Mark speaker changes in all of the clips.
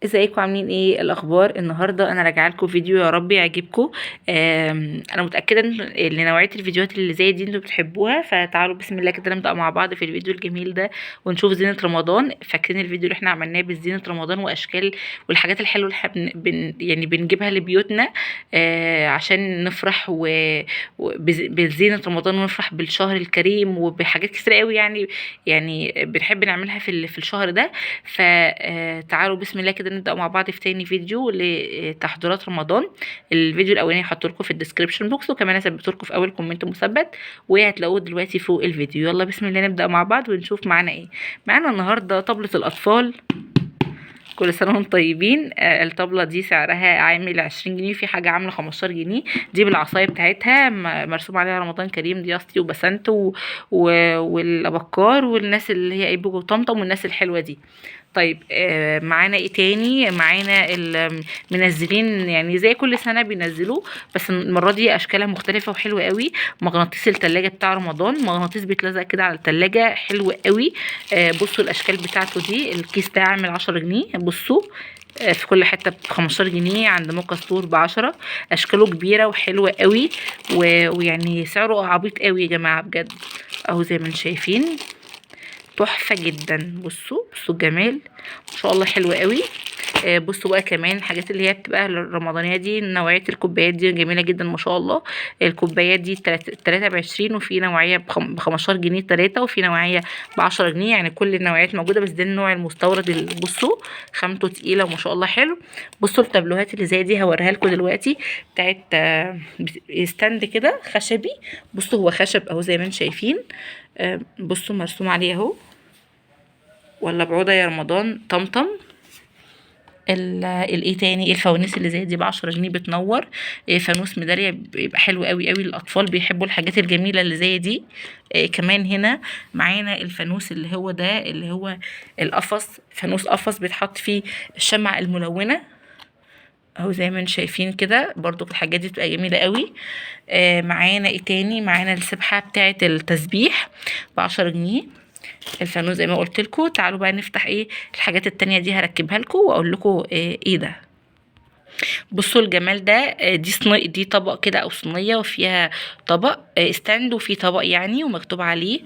Speaker 1: ازيكم عاملين ايه الاخبار؟ النهارده انا راجعه لكم فيديو يا رب يعجبكم. انا متاكده ان نوعيه الفيديوهات اللي زي دي انتوا بتحبوها، فتعالوا بسم الله كده نبدا مع بعض في الفيديو الجميل ده ونشوف زينه رمضان. فاكرين الفيديو اللي احنا عملناه بزينه رمضان واشكال والحاجات الحلوه اللي احنا يعني بنجيبها لبيوتنا عشان نفرح بزينه رمضان ونفرح بالشهر الكريم وبحاجات كتير قوي يعني بنحب نعملها في الشهر ده. فتعالوا بسم الله كده نبدأ مع بعض في تاني فيديو لتحضيرات رمضان. الفيديو الاولاني هحطه لكم في الديسكريبشن بوكس، وكمان هثبته لكم في اول كومنت مثبت وهتلاقوه دلوقتي فوق الفيديو. يلا بسم الله نبدأ مع بعض ونشوف معانا ايه. معانا النهارده طبلة الاطفال، كل سنه وانتم طيبين. الطبله دي سعرها عامل 20 جنيه، في حاجه عامله 15 جنيه. دي بالعصايه بتاعتها مرسوم عليها رمضان كريم، دي اصلي وبسنت والابكار والناس اللي هي ايبوجو وطمطم والناس الحلوه دي. طيب معانا ايه تاني؟ معانا منزلين يعني زي كل سنه بينزلوا، بس المره دي اشكالها مختلفه وحلوه قوي. مغناطيس التلاجة بتاع رمضان، مغناطيس بيتلزق كده على التلاجة، حلو قوي. بصوا الاشكال بتاعته دي. الكيس ده عامل 10 جنيه، بصوا في كل حته ب15 جنيه، عند موكا ستور ب10. اشكاله كبيره وحلوه قوي ويعني سعره عبيط قوي يا جماعه بجد. اهو زي ما انتم شايفين تحفه جدا. بصوا الجمال ما شاء الله، حلوه قوي. بصوا بقى كمان الحاجات اللي هي بتبقى الرمضانيه دي، نوعيه الكوبايات دي جميله جدا ما شاء الله. الكوبايات دي التلاتة ب20، وفي نوعيه ب15 جنيه التلاته، وفي نوعيه ب10 جنيه. يعني كل النوعيات موجوده، بس ده النوع المستورد اللي بصوا خامته تقيله وما شاء الله حلو. بصوا التابلوهات اللي زي دي هوريها لكم دلوقتي، بتاعت ستاند كده خشبي. بصوا هو خشب اهو زي ما انتم شايفين. بصوا مرسوم عليه اهو، ولا بعوضة يا رمضان طمطم. الايه تاني؟ الفوانيس اللي زي دي ب10 جنيه بتنور. فانوس ميدالية بيبقى حلو قوي قوي، الاطفال بيحبوا الحاجات الجميله اللي زي دي. كمان هنا معانا الفانوس اللي هو ده، اللي هو القفص، فانوس قفص بيتحط فيه الشمعة الملونة اهو زي ما انتم شايفين كده. برضو الحاجات دي بتبقى جميله قوي. معانا ايه تاني؟ معانا السبحه بتاعه التسبيح ب10 جنيه. الفانوس زي ما قلت لكم. تعالوا بقى نفتح ايه الحاجات التانية دي، هركبها لكم واقول لكم ايه ده. بصوا الجمال ده. دي طبق كده او صينيه، وفيها طبق ستاند، وفيه طبق يعني ومكتوب عليه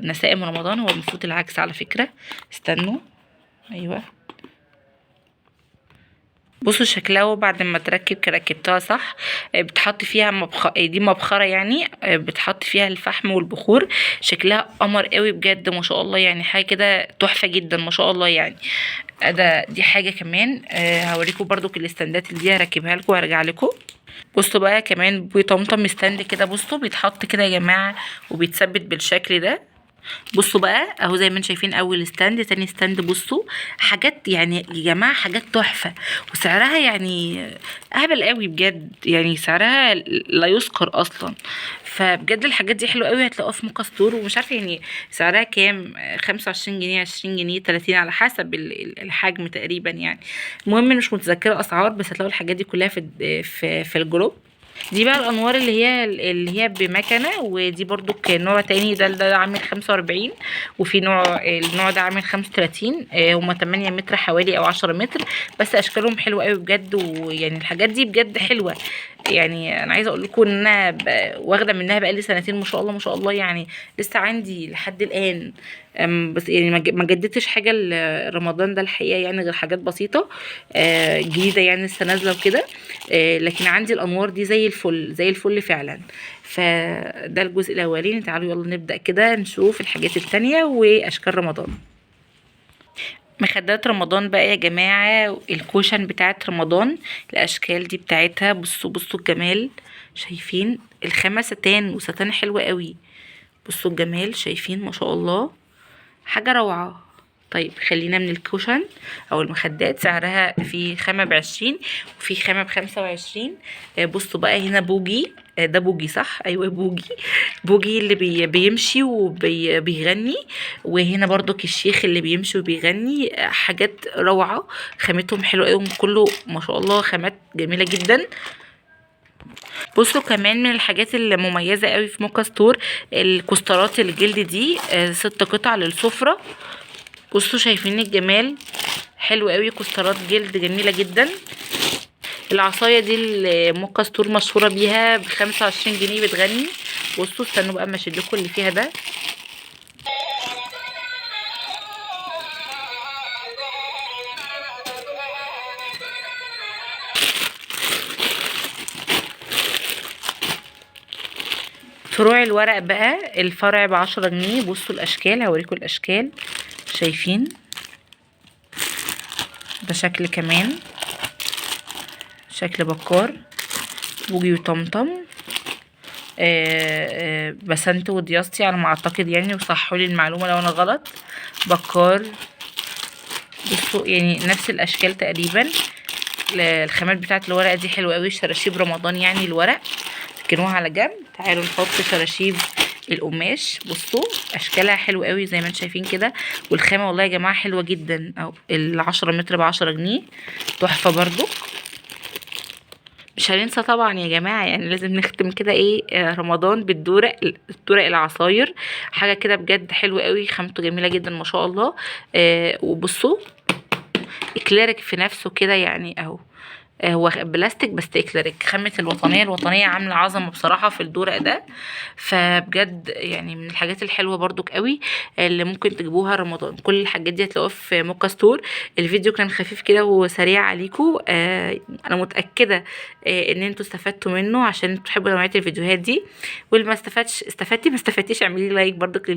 Speaker 1: نسائم رمضان. هو المفروض العكس على فكره. استنوا، ايوه بصوا شكلها بعد ما تركب ركبتها صح. بتحط فيها دي مبخرة يعني، بتحط فيها الفحم والبخور. شكلها قمر قوي بجد ما شاء الله، يعني حاجة كده تحفة جدا ما شاء الله يعني. دي حاجة كمان. هوريكم برضو الاستندات اللي دي هركبها لكم وهرجع لكم. بصوا بقى كمان بيطمطم ستاند كده، بصوا بيتحط كده يا جماعة وبيتثبت بالشكل ده. بصوا بقى اهو زي ما انتم شايفين، اول ستاند تاني ستاند. بصوا حاجات يعني يا جماعه حاجات تحفه، وسعرها يعني اهبل قوي بجد، يعني سعرها لا يذكر اصلا. فبجد الحاجات دي حلوه قوي، هتلاقوها في موكا ستور. ومش عارفه يعني سعرها كام، 25 جنيه، 20 جنيه، 30، على حسب الحجم تقريبا يعني. المهم مش متذكره اسعار، بس هتلاقوا الحاجات دي كلها في الجروب. دي بقى الانوار اللي هي بمكنه، ودي برضو نوع تاني. ده عامل 45، وفي النوع ده عامل 35. هما 8 متر حوالي او 10 متر، بس اشكالهم حلوه قوي بجد. ويعني الحاجات دي بجد حلوه. يعني انا عايزه اقول لكم ان انا واخده منها بقالي سنتين ما شاء الله ما شاء الله، يعني لسه عندي لحد الان. بس يعني ما جددتش حاجه رمضان ده الحقيقه، يعني غير حاجات بسيطه جديده يعني لسه نازله وكده. لكن عندي الانوار دي زي الفل زي الفل فعلا. فده الجزء الاولاني. تعالوا يلا نبدا كده نشوف الحاجات التانية واشكال رمضان. مخدات رمضان بقى يا جماعه، الكوشن بتاعت رمضان، الاشكال دي بتاعتها. بصوا الجمال، شايفين الخامه ستان، وستان حلوه قوي. بصوا الجمال، شايفين ما شاء الله حاجه روعه. طيب خلينا من الكوشن او المخدات. سعرها في خامة ب20 وفي خامة ب25. بصوا بقى هنا بوجي. ده بوجي صح؟ ايوه بوجي. بوجي اللي بيمشي وبيغني. وهنا برضو الشيخ اللي بيمشي وبيغني. حاجات روعة، خامتهم حلوة قوي كله ما شاء الله، خامات جميلة جدا. بصوا كمان من الحاجات المميزة قوي في موكا ستور، الكوسترات الجلد دي 6 قطع للسفرة. بصوا شايفين الجمال، حلو قوي، كسترات جلد جميله جدا. العصايه دي الموكا ستور مشهوره بيها ب25 جنيه بتغني. بصوا استنوا بقى اما اشيل لكم اللي فيها ده. فروع الورق بقى، الفرع ب10 جنيه. بصوا الاشكال، هوريكم الاشكال. شايفين ده شكل كمان، شكل بكار، بوجي وطمطم، بسنت ودياستي على ما اعتقد يعني، وصحوا لي المعلومه لو انا غلط. بكار. بصوا يعني نفس الاشكال تقريبا. الخامات بتاعت الورق دي حلوه قوي، شراشيب رمضان يعني الورق. تركنوها على جنب. تعالوا نحط شراشيب القماش. بصوا اشكالها حلوه قوي زي ما انتم شايفين كده، والخامه والله يا جماعه حلوه جدا. او ال10 متر ب10 جنيه، تحفه برضو. مش هننسى طبعا يا جماعه، يعني لازم نختم كده ايه رمضان بالدورق، الدورق العصاير. حاجه كده بجد حلوه قوي، خامته جميله جدا ما شاء الله. وبصوا اكليريك في نفسه كده يعني اهو. هو بلاستيك بس اكليريك. خامة الوطنية عاملة عظمة بصراحة في الدورق ده. فبجد يعني من الحاجات الحلوة برضو قوي اللي ممكن تجيبوها رمضان. كل الحاجات دي هتلاقوها في موكا ستور. الفيديو كان خفيف كده وسريع عليكم. انا متأكدة ان انتوا استفدتوا منه، عشان انتوا تحبوا نوعية الفيديوهات دي. واللي ما استفدتش ما استفدتيش اعملي لايك برضو للفيديو.